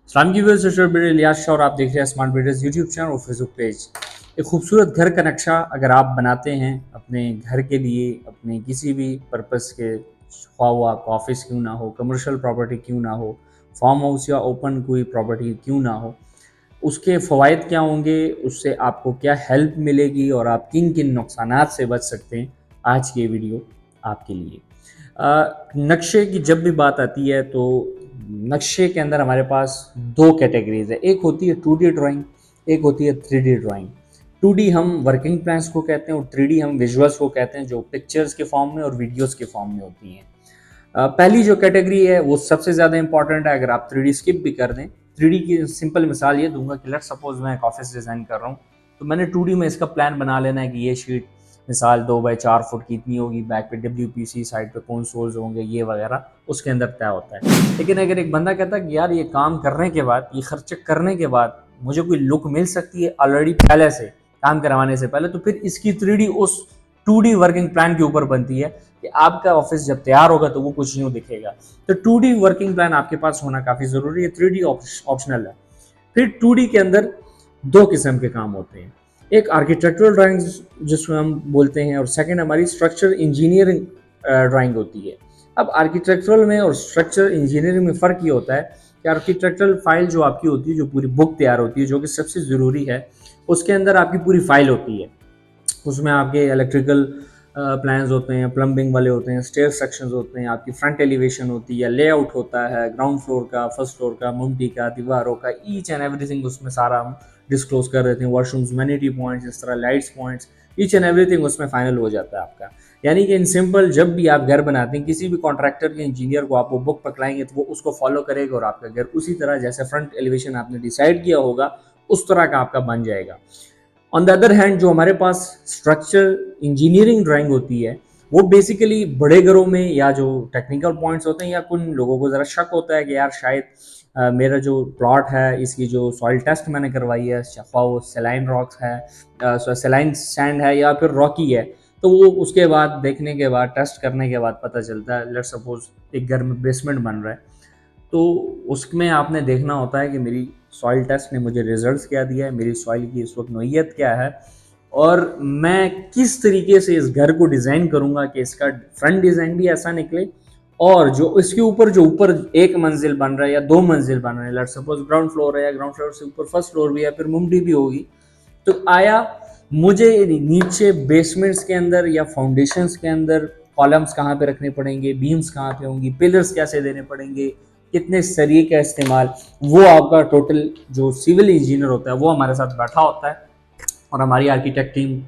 सलाम की लियाज शाह और आप देख रहे हैं स्मार्ट बिल्डर्स यूट्यूब चैनल और फेसबुक पेज। एक खूबसूरत घर का नक्शा अगर आप बनाते हैं अपने घर के लिए, अपने किसी भी पर्पस के, ख्वाह वो आपका ऑफिस क्यों ना हो, कमर्शियल प्रॉपर्टी क्यों ना हो, फार्म हाउस या ओपन कोई प्रॉपर्टी क्यों ना हो, उसके फ़वाइद क्या होंगे, उससे आपको क्या हेल्प मिलेगी और आप किन किन नुकसानात से बच सकते हैं, आज की ये वीडियो आपके लिए। नक्शे की जब भी बात आती है तो नक्शे के अंदर हमारे पास दो कैटेगरीज है। एक होती है 2D ड्राइंग, एक होती है 3D ड्राइंग। 2D हम वर्किंग प्लान्स को कहते हैं और 3D हम विजुअल्स को कहते हैं, जो पिक्चर्स के फॉर्म में और वीडियोस के फॉर्म में होती हैं। पहली जो कैटेगरी है वो सबसे ज़्यादा इंपॉर्टेंट है। अगर आप 3D स्किप भी कर दें, 3D की सिंपल मिसाल ये दूंगा कि लेट्स सपोज मैं एक ऑफिस डिज़ाइन कर रहा हूँ, तो मैंने 2D में इसका प्लान बना लेना है कि ये शीट मिसाल 2 बाई 4 फुट की इतनी होगी, बैक पे WPC, साइड पे कंसोल्स होंगे, ये वगैरह उसके अंदर तय होता है। लेकिन अगर एक बंदा कहता है कि यार ये काम करने के बाद, ये खर्चे करने के बाद मुझे कोई लुक मिल सकती है ऑलरेडी पहले से, काम करवाने से पहले, तो फिर इसकी 3D उस 2D वर्किंग प्लान के ऊपर बनती है कि आपका ऑफिस जब तैयार होगा तो वो कुछ यूं दिखेगा। तो 2D वर्किंग प्लान आपके पास होना काफ़ी ज़रूरी है, 3D ऑप्शनल है। फिर 2D के अंदर दो किस्म के काम होते हैं। एक आर्किटेक्चरल ड्राइंग जिसको हम बोलते हैं, और सेकंड हमारी स्ट्रक्चर इंजीनियरिंग ड्राइंग होती है। अब आर्किटेक्चरल में और स्ट्रक्चर इंजीनियरिंग में फ़र्क ये होता है कि आर्किटेक्चरल फाइल जो आपकी होती है, जो पूरी बुक तैयार होती है, जो कि सबसे ज़रूरी है, उसके अंदर आपकी पूरी फाइल होती है। उसमें आपके इलेक्ट्रिकल प्लान्स होते हैं, प्लम्बिंग वाले होते हैं, स्टेयर सेक्शंस होते हैं, आपकी फ्रंट एलिवेशन होती है, लेआउट होता है ग्राउंड फ्लोर का, फर्स्ट फ्लोर का, मुंडी का, दीवारों का, ईच एंड एवरीथिंग उसमें सारा हम डिस्क्लोज कर रहे थे। वॉशरूम्स, वैनिटी पॉइंट्स, इस तरह lights points, each and everything उसमें फाइनल हो जाता है आपका। यानी कि इन सिंपल, जब भी आप घर बनाते हैं, किसी भी कॉन्ट्रैक्टर के इंजीनियर को आप वो बुक पकड़ाएंगे तो वो उसको फॉलो करेगा और आपका घर उसी तरह जैसे फ्रंट एलिवेशन आपने डिसाइड किया होगा उस तरह का आपका बन जाएगा। ऑन द अदर हैंड जो हमारे पास स्ट्रक्चर इंजीनियरिंग ड्राइंग होती है, वो बेसिकली बड़े घरों में या जो टेक्निकल पॉइंट्स होते हैं, या कुछ लोगों को ज़रा शक होता है कि यार शायद मेरा जो प्लॉट है इसकी जो सॉइल टेस्ट मैंने करवाई है, शफा वो सेलाइन रॉक्स है, सेलाइन सैंड है या फिर रॉकी है, तो वो उसके बाद देखने के बाद, टेस्ट करने के बाद पता चलता है। लेट्स सपोज एक घर में बेसमेंट बन रहा है, तो उसमें आपने देखना होता है कि मेरी सॉइल टेस्ट ने मुझे रिजल्ट्स क्या दिया है, मेरी सॉइल की इस वक्त नोयत क्या है, और मैं किस तरीके से इस घर को डिज़ाइन करूँगा कि इसका फ्रंट डिज़ाइन भी ऐसा निकले, और जो इसके ऊपर जो ऊपर एक मंजिल बन रहा है या दो मंजिल बन रहे हैं, लेट्स सपोज ग्राउंड फ्लोर है या ग्राउंड फ्लोर से ऊपर फर्स्ट फ्लोर भी है, फिर मुमडी भी होगी, तो आया मुझे नीचे बेसमेंट्स के अंदर या फाउंडेशंस के अंदर कॉलम्स कहाँ पे रखने पड़ेंगे, बीम्स कहाँ पे होंगी, पिलर्स कैसे देने पड़ेंगे, कितने सरिये का इस्तेमाल, वो आपका टोटल जो सिविल इंजीनियर होता है वो हमारे साथ बैठा होता है, और हमारी आर्किटेक्ट टीम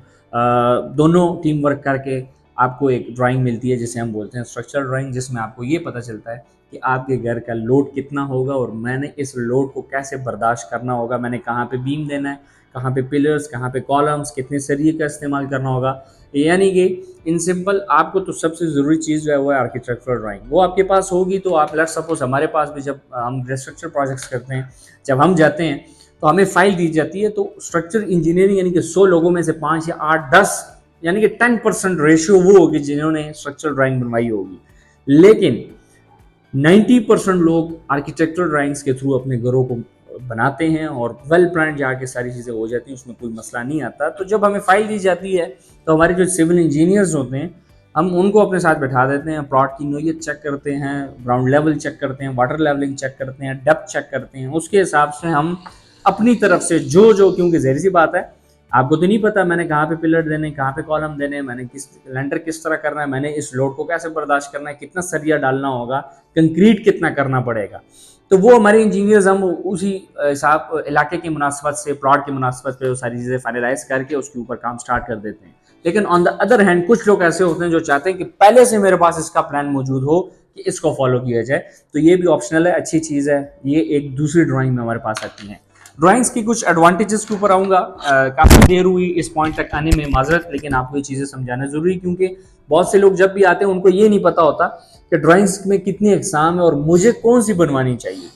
दोनों टीम वर्क करके आपको एक ड्राइंग मिलती है जिसे हम बोलते हैं स्ट्रक्चरल ड्राइंग, जिसमें आपको ये पता चलता है कि आपके घर का लोड कितना होगा और मैंने इस लोड को कैसे बर्दाश्त करना होगा, मैंने कहाँ पे बीम देना है, कहाँ पे पिलर्स, कहाँ पे कॉलम्स, कितने सरिये का इस्तेमाल करना होगा। यानी कि इन सिंपल आपको तो सबसे ज़रूरी चीज़ जो है वो है आर्किटेक्चरल ड्राइंग। वो आपके पास होगी तो आप, लेट्स सपोज हमारे पास भी जब हम स्ट्रक्चर प्रोजेक्ट्स करते हैं, जब हम जाते हैं तो हमें फाइल दी जाती है, तो स्ट्रक्चर इंजीनियरिंग यानी कि 100 लोगों में से 5 या 8 10 यानी कि 10% रेशियो वो होगी जिन्होंने स्ट्रक्चर ड्राइंग बनवाई होगी। लेकिन 90% लोग आर्किटेक्चरल ड्राइंग्स के थ्रू अपने घरों को बनाते हैं और वेल प्लान जाके सारी चीज़ें हो जाती हैं, उसमें कोई मसला नहीं आता। तो जब हमें फाइल दी जाती है तो हमारे जो सिविल इंजीनियर्स होते हैं, हम उनको अपने साथ बैठा देते हैं, प्लॉट की नोयत चेक करते हैं, ग्राउंड लेवल चेक करते हैं, वाटर लेवलिंग चेक करते हैं, डेप्थ चेक करते हैं, उसके हिसाब से हम अपनी तरफ से जो, क्योंकि ज़ाहिर सी बात है आपको तो नहीं पता मैंने कहाँ पे पिलर देने, कहाँ पे कॉलम देने, मैंने किस लेंटर किस तरह करना है, मैंने इस लोड को कैसे बर्दाश्त करना है, कितना सरिया डालना होगा, कंक्रीट कितना करना पड़ेगा। तो वो हमारे इंजीनियर्स हम उसी हिसाब इलाके की मुनासबत से, प्लॉट की मुनासबत पे वो सारी चीज़ें फाइनलाइज करके उसके ऊपर काम स्टार्ट कर देते हैं। लेकिन ऑन द अदर हैंड कुछ लोग ऐसे होते हैं जो चाहते हैं कि पहले से मेरे पास इसका प्लान मौजूद हो कि इसको फॉलो किया जाए, तो ये भी ऑप्शनल है, अच्छी चीज़ है, ये एक दूसरी ड्राइंग में हमारे पास आती है। ड्राइंग्स की कुछ एडवांटेजेस के ऊपर आऊँगा। काफ़ी देर हुई इस पॉइंट तक आने में, माजरत, लेकिन आपको ये चीज़ें समझाना ज़रूरी, क्योंकि बहुत से लोग जब भी आते हैं उनको ये नहीं पता होता कि ड्राइंग्स में कितनी अकसाम है और मुझे कौन सी बनवानी चाहिए।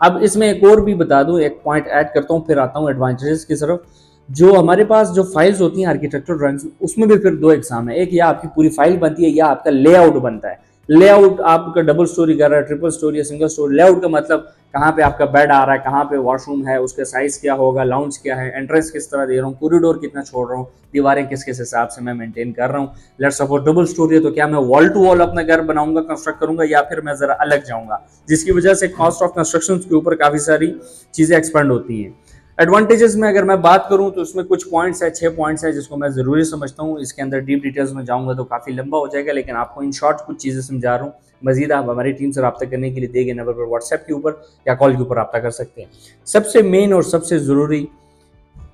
अब इसमें एक और भी बता दूं, एक पॉइंट ऐड करता हूँ, फिर आता हूँ एडवांटेजेस की तरफ। जो हमारे पास जो फाइल्स होती हैं आर्किटेक्चरल ड्राइंग्स, उसमें भी फिर दो एग्जाम है, एक या आपकी पूरी फाइल बनती है या आपका लेआउट बनता है। लेआउट आपका डबल स्टोरी कर रहा है, ट्रिपल स्टोरी या सिंगल स्टोरी, लेआउट का मतलब कहाँ पे आपका बेड आ रहा है, कहाँ पे वॉशरूम है, उसका साइज क्या होगा, लाउंज क्या है, एंट्रेंस किस तरह दे रहा हूँ, कॉरिडोर कितना छोड़ रहा हूँ, दीवारें किस किस हिसाब से मैं मेंटेन कर रहा हूँ। लेट्स सपोज डबल स्टोरी है तो क्या मैं वॉल टू वॉल अपना घर बनाऊंगा, कंस्ट्रक्ट करूंगा, या फिर मैं जरा अलग जाऊंगा, जिसकी वजह से कॉस्ट ऑफ कंस्ट्रक्शन के ऊपर काफी सारी चीजें एक्सपेंड होती हैं। एडवांटेजेस में अगर मैं बात करूं तो उसमें कुछ पॉइंट्स है, 6 पॉइंट्स है जिसको मैं ज़रूरी समझता हूं। इसके अंदर डीप डिटेल्स में जाऊंगा तो काफ़ी लंबा हो जाएगा, लेकिन आपको इन शॉर्ट कुछ चीज़ें समझा रहा हूँ। मजीद आप हमारी टीम से रब्ता करने के लिए दिए गए नंबर पर व्हाट्सएप के ऊपर या कॉल के ऊपर रब्ता कर सकते हैं। सबसे मेन और सबसे ज़रूरी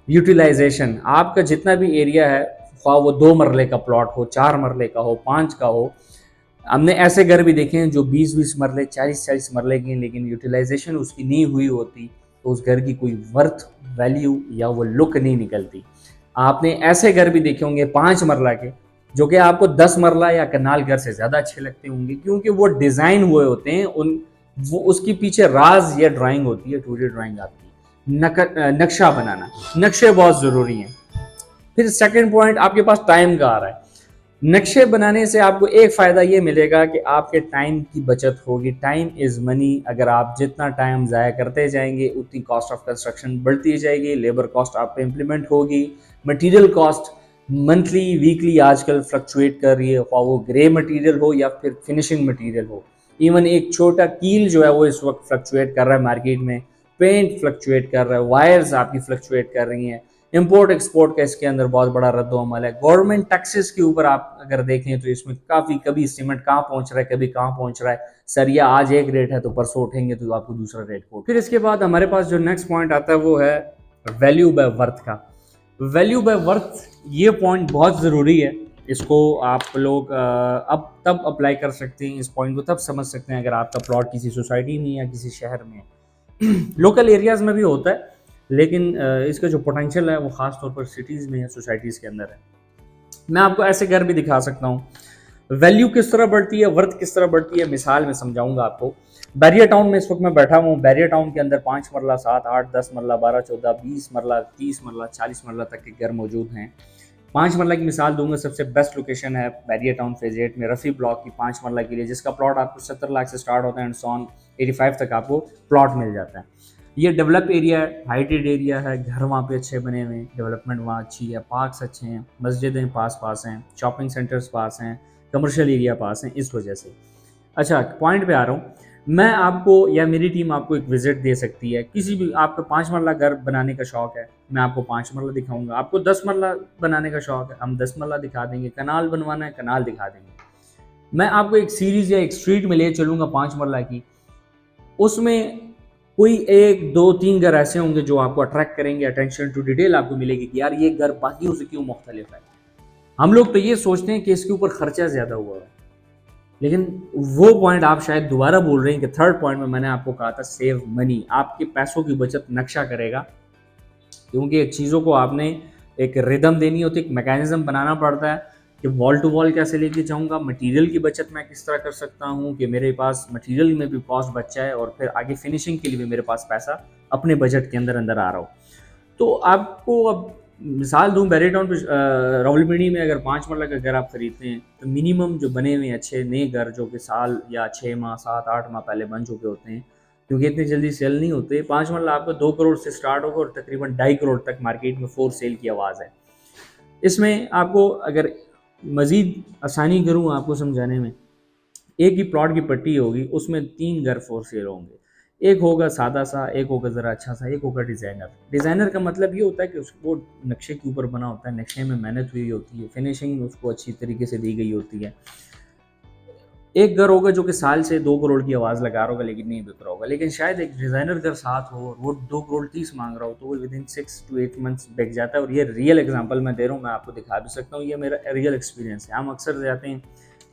यूटिलाइजेशन, आपका जितना भी एरिया है, ख्वाह वो 2 मरले का प्लॉट हो, 4 मरले का हो, 5 का हो। हमने ऐसे घर भी देखे हैं जो 20-20 मरले, 40-40 मरले के हैं, लेकिन यूटिलाइजेशन उसकी नहीं हुई होती तो उस घर की कोई वर्थ, वैल्यू या वो लुक नहीं निकलती। आपने ऐसे घर भी देखे होंगे 5 मरला के, जो कि आपको 10 मरला या कनाल घर से ज़्यादा अच्छे लगते होंगे, क्योंकि वो डिज़ाइन हुए होते हैं, उन वो उसके पीछे राज या ड्राइंग होती है, 2D ड्राइंग आपकी, नक्शा बनाना, नक्शे बहुत ज़रूरी हैं। फिर सेकंड पॉइंट आपके पास टाइम का आ रहा है। नक्शे बनाने से आपको एक फ़ायदा ये मिलेगा कि आपके टाइम की बचत होगी। Time is money. अगर आप जितना टाइम ज़ाया करते जाएंगे उतनी कॉस्ट ऑफ कंस्ट्रक्शन बढ़ती जाएगी, लेबर कॉस्ट आप पे इम्प्लीमेंट होगी, मटेरियल कॉस्ट मंथली वीकली आजकल फ्लक्चुएट कर रही है, वो ग्रे मटेरियल हो या फिर फिनिशिंग मटेरियल हो। इवन एक छोटा कील जो है वो इस वक्त फ्लक्चुएट कर रहा है मार्केट में, पेंट फ्लक्चुएट कर रहा है, वायर्स आपकी फ्लक्चुएट कर रही हैं, इंपोर्ट एक्सपोर्ट का इसके अंदर बहुत बड़ा रद्द-ओ-अमल है। गवर्नमेंट टैक्सेस के ऊपर आप अगर देखें तो इसमें काफ़ी, कभी सीमेंट कहाँ पहुंच रहा है, कभी कहाँ पहुंच रहा है, सरिया आज एक रेट है तो परसों उठेंगे तो आपको दूसरा रेट कोट। फिर इसके बाद हमारे पास जो नेक्स्ट पॉइंट आता है वो है वैल्यू बाय वर्थ का। वैल्यू बाय वर्थ ये पॉइंट बहुत ज़रूरी है। इसको आप लोग अब तब अप्लाई कर सकते हैं, इस पॉइंट को तब समझ सकते हैं अगर आपका प्लॉट किसी सोसाइटी में या किसी शहर में है। लोकल एरियाज़ में भी होता है, लेकिन इसका जो पोटेंशियल है वो ख़ास तौर पर सिटीज़ में है, सोसाइटीज़ के अंदर है। मैं आपको ऐसे घर भी दिखा सकता हूँ। वैल्यू किस तरह बढ़ती है, वर्थ किस तरह बढ़ती है, मिसाल में समझाऊंगा आपको। बैरियर टाउन में इस वक्त मैं बैठा हूँ। बैरियर टाउन के अंदर 5 मरला, 7, 8, 10 मरला, 12, 14, 20 मरला, 30 मरला, 40 मरला तक के घर मौजूद हैं। 5 मरला की मिसाल दूंगा, सबसे बेस्ट लोकेशन है बैरियर टाउन फेज 8 में, रफ़ी ब्लॉक की 5 मरला के लिए, जिसका प्लॉट आपको 70 लाख से स्टार्ट होता है एंड सॉन 85 तक आपको प्लॉट मिल जाता है। ये डेवलप एरिया है, हाइटेड एरिया है, घर वहाँ पे अच्छे बने हुए हैं, डेवलपमेंट वहाँ अच्छी है, पार्क्स अच्छे हैं, मस्जिदें पास पास हैं, शॉपिंग सेंटर्स पास हैं, कमर्शियल एरिया पास हैं, इस वजह से। अच्छा, पॉइंट पे आ रहा हूँ। मैं आपको या मेरी टीम आपको एक विजिट दे सकती है, किसी भी, आपको 5 मरला घर बनाने का शौक है, मैं आपको 5 मरला दिखाऊंगा। आपको 10 मरला बनाने का शौक है, हम 10 मरला दिखा देंगे। कनाल बनवाना है, कनाल दिखा देंगे। मैं आपको एक सीरीज या एक स्ट्रीट में ले चलूंगा 5 मरला की, उसमें कोई 1, 2, 3 घर ऐसे होंगे जो आपको अट्रैक्ट करेंगे, अटेंशन टू डिटेल आपको मिलेगी कि यार ये घर बाकियों से क्यों मुख्तलिफ है। हम लोग तो ये सोचते हैं कि इसके ऊपर खर्चा ज़्यादा हुआ है, लेकिन वो पॉइंट आप शायद दोबारा बोल रहे हैं कि थर्ड पॉइंट में मैंने आपको कहा था सेव मनी, आपके पैसों की बचत नक्शा करेगा। क्योंकि चीज़ों को आपने एक रिदम देनी होती है, एक मैकेनिज्म बनाना पड़ता है कि वॉल टू वॉल कैसे लेके जाऊंगा, मटेरियल की बचत मैं किस तरह कर सकता हूँ कि मेरे पास मटेरियल में भी कॉस्ट बचा है और फिर आगे फिनिशिंग के लिए भी मेरे पास पैसा अपने बजट के अंदर अंदर आ रहा हो। तो आपको अब मिसाल दूं, बैरियर टाउन पे रावलपिंडी में अगर 5 मरला का घर आप खरीदते हैं तो मिनिमम जो बने हुए अच्छे नए घर जो कि साल या 6 माह 7-8 माह पहले बन चुके होते हैं, क्योंकि इतनी जल्दी सेल नहीं होते, 5 मरला आपको 2 करोड़ से स्टार्ट होगा और तकरीबन 2.5 करोड़ तक मार्केट में फोर सेल की आवाज़ है। इसमें आपको अगर मज़ीद आसानी करूँ आपको समझाने में, एक ही प्लॉट की पट्टी होगी, उसमें 3 घर फोर सेल होंगे। एक होगा सादा सा, एक होगा ज़रा अच्छा सा, एक होगा डिज़ाइनर। डिज़ाइनर का मतलब ये होता है कि उसको नक्शे के ऊपर बना होता है, नक्शे में मेहनत हुई होती है, फिनिशिंग उसको अच्छी तरीके से दी गई होती है। एक घर होगा जो कि साल से 2 करोड़ की आवाज़ लगा रहा होगा लेकिन नहीं बिक रहा होगा, लेकिन शायद एक डिज़ाइनर घर साथ हो और वो 2 करोड़ 30 मांग रहा हो तो वो विद इन 6 to 8 मंथ्स बिक जाता है। और ये रियल एग्जांपल मैं दे रहा हूँ, मैं आपको दिखा भी सकता हूँ, ये मेरा रियल एक्सपीरियंस है। हम अक्सर जाते हैं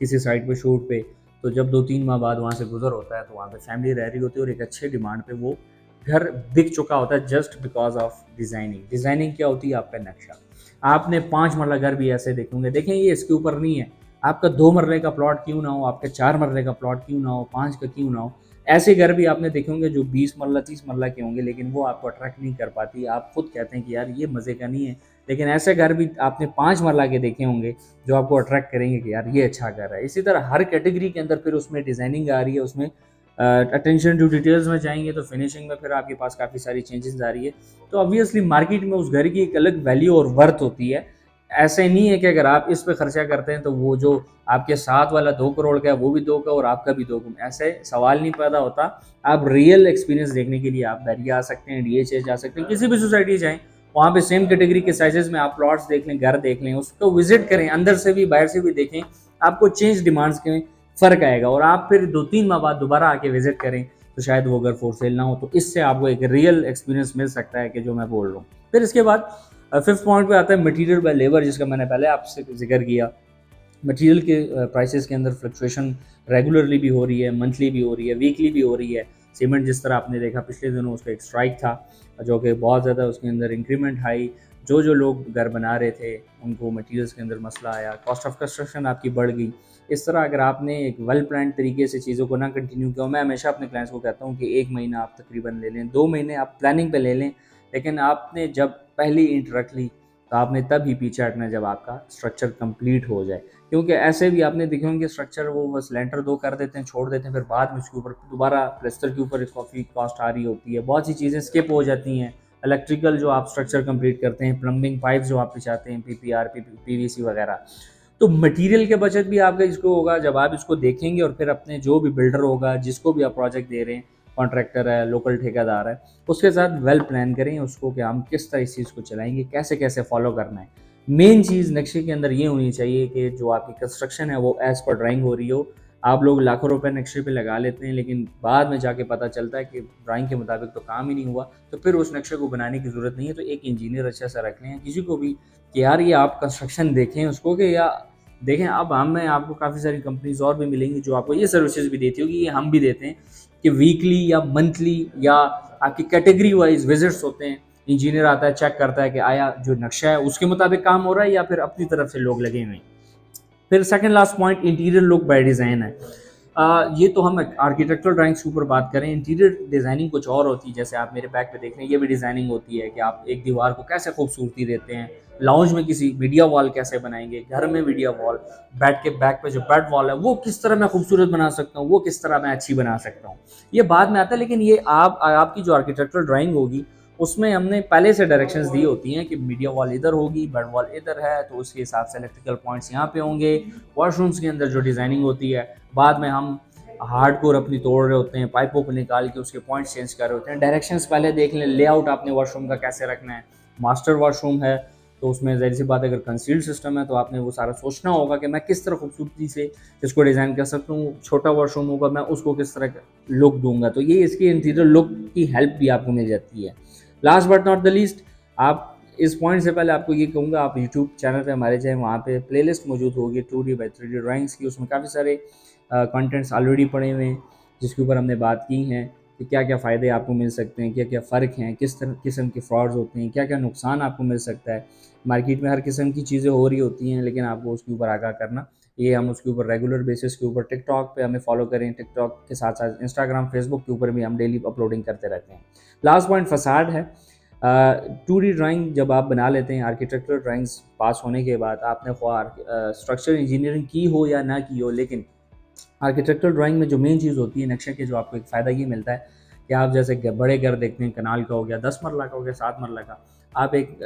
किसी साइट पे शूट पे, तो जब 2-3 माह बाद वहाँ से गुजर होता है तो वहाँ पे फैमिली रह रही होती है और एक अच्छे डिमांड पे वो घर बिक चुका होता है just because of designing. Designing क्या होती है? आपका नक्शा। आपने 5 मरला घर भी ऐसे देखेंगे, देखें ये इसके ऊपर नहीं है, आपका 2 मरले का प्लॉट क्यों ना हो, आपका 4 मरले का प्लॉट क्यों ना हो, 5 का क्यों ना हो, ऐसे घर भी आपने देखे होंगे जो 20 मरला 30 मरला के होंगे, लेकिन वो आपको अट्रैक्ट नहीं कर पाती। आप खुद कहते हैं कि यार ये मज़े का नहीं है, लेकिन ऐसे घर भी आपने 5 मरला के देखे होंगे जो आपको अट्रैक्ट करेंगे कि यार ये अच्छा घर है। इसी तरह हर कैटेगरी के अंदर फिर उसमें डिज़ाइनिंग आ रही है, उसमें अटेंशन टू डिटेल्स में जाएंगे तो फिनिशिंग में फिर आपके पास काफ़ी सारी चेंजेस आ रही है। तो ऑब्वियसली मार्केट में उस घर की एक अलग वैल्यू और वर्थ होती है। ऐसे नहीं है कि अगर आप इस पे खर्चा करते हैं तो वो जो आपके साथ वाला 2 करोड़ का है वो भी 2 का और आपका भी 2 का, ऐसे सवाल नहीं पैदा होता। आप रियल एक्सपीरियंस देखने के लिए आप बैरिया आ सकते हैं, डीएचए जा सकते हैं, किसी भी सोसाइटी जाएं, वहाँ पे सेम कैटेगरी के साइजेस में आप प्लॉट्स देख लें, घर देख लें, उसको विजिट करें, अंदर से भी बाहर से भी देखें, आपको चेंज डिमांड्स के फ़र्क आएगा और आप फिर 2-3 माह बाद दोबारा आके विजिट करें तो शायद वो घर फॉर सेल ना हो। तो इससे आपको एक रियल एक्सपीरियंस मिल सकता है कि जो मैं बोल रहा हूँ। फिर इसके बाद फिफ्थ पॉइंट पे आता है मटेरियल बाय लेबर, जिसका मैंने पहले आपसे जिक्र किया। मटेरियल के प्राइसेस के अंदर फ्लक्चुएशन रेगुलरली भी हो रही है, मंथली भी हो रही है, वीकली भी हो रही है। सीमेंट जिस तरह आपने देखा पिछले दिनों उसका एक स्ट्राइक था जो कि बहुत ज़्यादा उसके अंदर इंक्रीमेंट आई। जो लोग घर बना रहे थे उनको मटेरियल्स के अंदर मसला आया, कॉस्ट ऑफ कंस्ट्रक्शन आपकी बढ़ गई। इस तरह अगर आपने एक वेल प्लान तरीके से चीज़ों को ना कंटिन्यू किया, मैं हमेशा अपने क्लाइंट्स को कहता हूँ कि 1 महीना आप तकरीबन ले लें, 2 महीने आप प्लानिंग पे ले लें, लेकिन आपने जब पहली ईंट रख ली तो आपने तब ही पीछे हटना जब आपका स्ट्रक्चर कंप्लीट हो जाए। क्योंकि ऐसे भी आपने देखे होंगे स्ट्रक्चर वो बस लेंटर 2 कर देते हैं, छोड़ देते हैं, फिर बाद में उसके ऊपर दोबारा प्लास्टर के ऊपर काफ़ी कॉस्ट आ रही होती है, बहुत सी चीज़ें स्किप हो जाती हैं। इलेक्ट्रिकल जो आप स्ट्रक्चर कंप्लीट करते हैं, प्लम्बिंग पाइप जो आप बिछाते हैं, पीपीआर, पीवीसी वगैरह, तो मटेरियल के बचत भी आपका इसको होगा जब आप इसको देखेंगे और फिर अपने जो भी बिल्डर होगा, जिसको भी आप प्रोजेक्ट दे रहे हैं, कॉन्ट्रैक्टर है, लोकल ठेकेदार है, उसके साथ वेल प्लान करें उसको कि हम किस तरह इस चीज़ को चलाएंगे, कैसे कैसे फॉलो करना है। मेन चीज़ नक्शे के अंदर ये होनी चाहिए कि जो आपकी कंस्ट्रक्शन है वो एज़ पर ड्राइंग हो रही हो। आप लोग लाखों रुपए नक्शे पे लगा लेते हैं लेकिन बाद में जाके पता चलता है कि ड्राइंग के मुताबिक तो काम ही नहीं हुआ, तो फिर उस नक्शे को बनाने की ज़रूरत नहीं है। तो एक इंजीनियर अच्छा सा रख लें, किसी को भी कि यार ये आप कंस्ट्रक्शन देखें उसको, कि या देखें अब हम में आपको काफ़ी सारी कंपनीज और भी मिलेंगी जो आपको ये सर्विसेज भी देती होगी, ये हम भी देते हैं कि वीकली या मंथली या आपकी कैटेगरी वाइज विजिट्स होते हैं। इंजीनियर आता है, चेक करता है कि आया जो नक्शा है उसके मुताबिक काम हो रहा है या फिर अपनी तरफ से लोग लगे हुए हैं। फिर second last point interior look by design है। ये तो हम आर्किटेक्चरल ड्राइंग्स के ऊपर बात करें, इंटीरियर डिज़ाइनिंग कुछ और होती है। जैसे आप मेरे बैक पे देख रहे हैं, ये भी डिज़ाइनिंग होती है कि आप एक दीवार को कैसे खूबसूरती देते हैं, लाउंज में किसी मीडिया वॉल कैसे बनाएंगे, घर में मीडिया वॉल, बेड के बैक पे जो बेड वॉल है वो किस तरह मैं खूबसूरत बना सकता हूँ, वो किस तरह मैं अच्छी बना सकता हूँ, ये बाद में आता है। लेकिन ये आपकी जो आर्किटेक्चरल ड्राइंग होगी उसमें हमने पहले से डायरेक्शंस दी होती हैं कि मीडिया वॉल इधर होगी, बेड वॉल इधर है, तो उसके हिसाब से इलेक्ट्रिकल पॉइंट्स यहाँ पे होंगे। वॉशरूम्स के अंदर जो डिज़ाइनिंग होती है, बाद में हम हार्डकोर अपनी तोड़ रहे होते हैं, पाइपों को निकाल के उसके पॉइंट्स चेंज कर रहे होते हैं। डायरेक्शंस पहले देख लें, लेआउट आपने वॉशरूम का कैसे रखना है। मास्टर वॉशरूम है तो उसमें ज़ाहिर सी बात है अगर कंसील्ड सिस्टम है तो आपने वो सारा सोचना होगा कि मैं किस तरह खूबसूरती से इसको डिज़ाइन कर सकता हूँ। छोटा वॉशरूम होगा, मैं उसको किस तरह लुक दूंगा, तो ये इसकी इंटीरियर लुक की हेल्प भी आपको मिल जाती है। Last but not the least, आप इस पॉइंट से पहले आपको ये कहूँगा, आप यूट्यूब चैनल पे हमारे जाएँ, वहाँ पे प्लेलिस्ट मौजूद होगी 2D बाई 3D ड्राइंग्स की। उसमें काफ़ी सारे कंटेंट्स ऑलरेडी पड़े हुए हैं जिसके ऊपर हमने बात की हैं कि क्या क्या फ़ायदे आपको मिल सकते हैं, क्या क्या फ़र्क हैं, किस तरह किस्म के फ्रॉड्स होते हैं, क्या क्या नुकसान आपको मिल सकता है। मार्केट में हर किस्म की चीज़ें हो रही होती हैं लेकिन आपको उसके ऊपर आगाह करना, ये हम उसके ऊपर रेगुलर बेसिस के ऊपर टिकटॉक पे हमें फॉलो करें, टिकटॉक के साथ साथ इंस्टाग्राम, फेसबुक के ऊपर भी हम डेली अपलोडिंग करते रहते हैं। लास्ट पॉइंट फसाड है। 2D ड्राइंग जब आप बना लेते हैं, आर्किटेक्चरल ड्राइंग्स पास होने के बाद आपने ख्वाह स्ट्रक्चर इंजीनियरिंग की हो या ना की हो, लेकिन आर्किटेक्चरल ड्राइंग में जो मेन चीज़ होती है नक्शे के, जो आपको एक फ़ायदा ये मिलता है कि आप जैसे बड़े घर देखते हैं, कनाल का हो गया, 10 मरला का हो गया, 7 मरला का, आप एक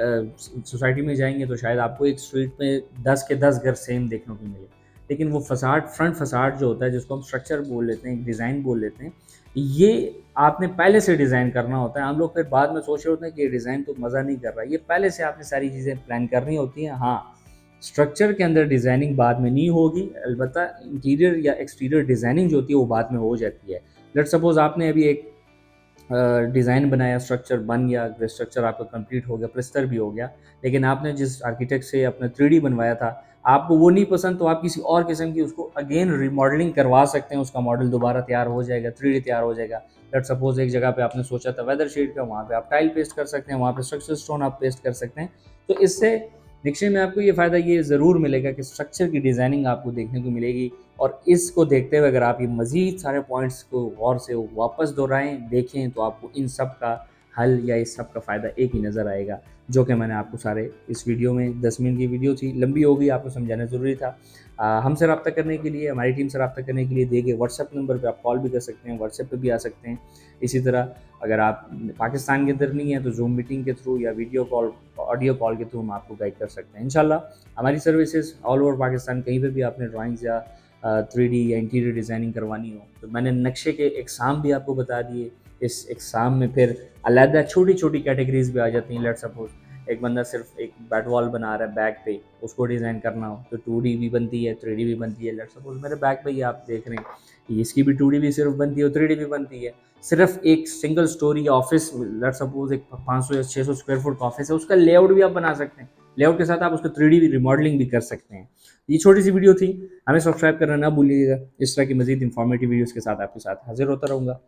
सोसाइटी में जाएंगे तो शायद आपको एक स्ट्रीट में 10 के 10 घर सेम देखने को मिले, लेकिन वो फसाड, फ्रंट फसाड जो होता है जिसको हम स्ट्रक्चर बोल लेते हैं, डिज़ाइन बोल लेते हैं, ये आपने पहले से डिज़ाइन करना होता है। हम लोग फिर बाद में सोच रहे होते हैं कि ये डिज़ाइन तो मज़ा नहीं कर रहा, ये पहले से आपने सारी चीज़ें प्लान करनी होती हैं। हाँ, स्ट्रक्चर के अंदर डिज़ाइनिंग बाद में नहीं होगी, अलबत्ता इंटीरियर या एक्सटीरियर डिज़ाइनिंग जो होती है वो बाद में हो जाती है। लेट सपोज़ आपने अभी एक डिज़ाइन बनाया, स्ट्रक्चर बन गया, स्ट्रक्चर आपका कंप्लीट हो गया, प्लस्तर भी हो गया, लेकिन आपने जिस आर्किटेक्ट से अपना 3D बनवाया था आपको वो नहीं पसंद, तो आप किसी और किस्म की उसको अगेन रिमॉडलिंग करवा सकते हैं, उसका मॉडल दोबारा तैयार हो जाएगा, 3D तैयार हो जाएगा। लेट सपोज़ एक जगह पे आपने सोचा था वेदर शेड का, वहाँ पे आप टाइल पेस्ट कर सकते हैं, वहाँ पे स्ट्रक्चर स्टोन आप पेस्ट कर सकते हैं। तो इससे नक्शे में आपको ये फ़ायदा ये ज़रूर मिलेगा कि स्ट्रक्चर की डिज़ाइनिंग आपको देखने को मिलेगी, और इसको देखते हुए अगर आप ये मज़ीद सारे पॉइंट्स को गौर से वापस दोहराएँ, देखें, तो आपको इन सब का हल या इस सब का फ़ायदा एक ही नज़र आएगा, जो कि मैंने आपको सारे इस वीडियो में 10 मिनट की वीडियो थी, लंबी हो गई, आपको समझाना ज़रूरी था। हमसे रब्ता करने के लिए, हमारी टीम से रब्ता करने के लिए दिए गए व्हाट्सएप नंबर पे आप कॉल भी कर सकते हैं, व्हाट्सएप पे भी आ सकते हैं। इसी तरह अगर आप पाकिस्तान के अंदर नहीं हैं तो ज़ूम मीटिंग के थ्रू या वीडियो कॉल, ऑडियो कॉल के थ्रू हम आपको गाइड कर सकते हैं। इंशाल्लाह हमारी सर्विसेज ऑल ओवर पाकिस्तान, कहीं पे भी आपने ड्राइंग्स या 3D या इंटीरियर डिज़ाइनिंग करवानी हो तो मैंने नक्शे के एग्ज़ाम भी आपको बता दिए। इस एग्ज़ाम में फिर अलग छोटी छोटी कैटेगरीज भी आ जाती हैं। लेट सपोज एक बंदा सिर्फ एक बैट वॉल बना रहा है बैग पे, उसको डिज़ाइन करना हो तो 2D भी बनती है, 3D भी बनती है। लेट सपोज मेरे बैग पे ही आप देख रहे हैं, इसकी भी 2D भी सिर्फ बनती है और 3D भी बनती है। सिर्फ एक single storey office, let suppose एक 500 या 600 स्क्वायर फुट का ऑफिस है, उसका लेआउट भी आप बना सकते हैं। लेआउट के साथ आप उसको 3D भी रिमॉडलिंग भी कर सकते हैं। ये छोटी सी वीडियो थी, हमें सब्सक्राइब करना ना भूलिएगा। इस तरह की मजीद इंफॉर्मेटिव वीडियोज़ के साथ आपके साथ हाजिर होता रहूँगा।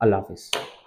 अल्लाह हाफिज़।